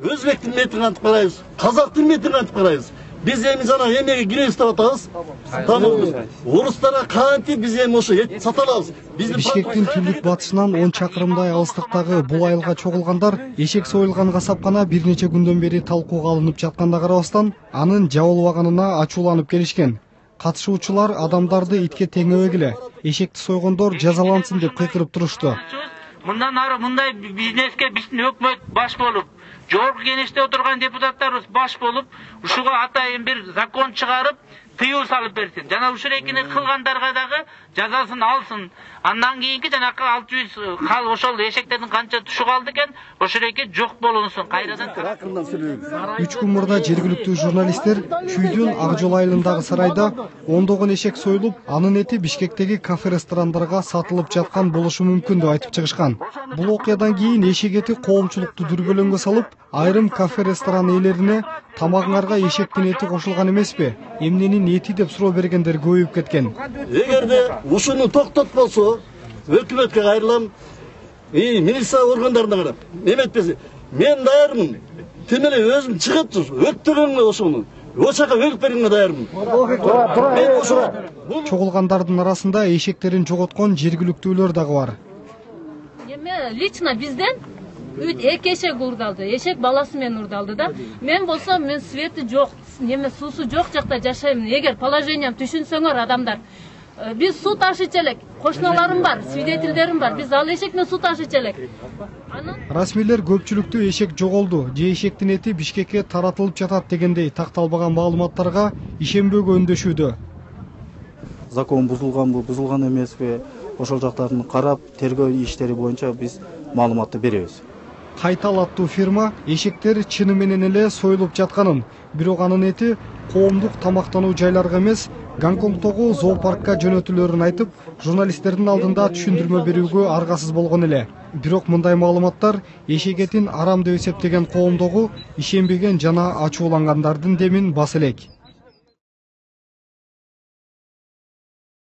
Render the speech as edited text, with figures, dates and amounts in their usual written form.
Өзбектің метрін антып қарайыз, қазақтың метрін антып қарайыз. Біз еми жана емеге киребиз деп атабыз. Орыстарға канти біз еми ошо эт сата алабыз. Бишкектин түндүк батышынан 10 чакырымдай алыстыктагы бул айылга чогулгандар эшек союлган касапкана бир нече күндөн бери талкууга алынып жатканда карабастан, анын жабылбаганына ачууланып келишкен. Катышуучулар адамдарды итке теңебегиле, эшекти сойгондор жазалансын деп кыйкырып турушту. Мындан ары мындай бизнеске биздин өкмөт баш болуп, жогорку кеңеште отурган депутаттарыбыз баш болуп, ушуга атайын бир закон чыгарып, тыюу салып берсин. Жана ушул экини кылгандарга дагы жазасын алсын. Андан кийинки жанакы 600 кал ошол эшектердин канча тушу калды экен, ошол эки жок болунсун. Кайрадан 3 күн мурда жергиликтүү журналисттер Чүйдүн Ак жол айылындагы сарайда ондогон эшек союлуп, анын эти Бишкектеги кафе-ресторандарга сатылып жаткан болушу мүмкүн деп айтып чыгышкан. Бул окуядан кийин эшек эти коомчулукту дүрбөлөңгө салып, айрым кафе-ресторан ээлерине тамагыңарга эшектин эти кошулган эмеспи? Эмненин эти деп суроо бергендер көбөйүп кеткен. Эгерде ушуну токтотпосо, өкмөткө кайрылам, милиция органдарына карап, эметпесе, мен даярмын. Тим эле өзүм чыгып өттөгөнгө ошону. Ошака өлүп берүүгө даярмын. Мен ошо чогулгандардын арасында эшектерин жоготкон жергиликтүүлөр дагы бар. Лично бизден 2 эшек урдалды. Эшек баласы менен урдалды да. Мен болсом, мен свети жок, неме суусу жок жакта жашайм. Эгер положениям түшүнсөңөр адамдар, биз суу ташыйчу элек. Кошуналарым бар, свидетелдерим бар. Биз ал эшек менен суу ташыйчу элек. Расмийлер көпчүлүктүү эшек жоголду, же эшектин эти Бишкекке таратылып жатат дегендей такталбаган маалыматтарга ишенбөөгө үндөшүүдө. Закон бузулганбы, бузулган эмеспи? Ошол жактарын карап, тергөө иштери боюнча биз маалыматты беребиз. Кайтал аттуу фирма эшектер чыны менен эле союлуп жатканын, бирок анын эти коомдук тамактануу жайларга эмес, Гонконгдогу зоопаркка жөнөтүлөрүн айтып, журналисттердин алдында түшүндүрмө берүүгө аргасыз болгон эле. Бирок мындай маалыматтар эшек этин арам деп эсептеген коомдогу ишенбеген жана ачуулангандардын демин баса элек.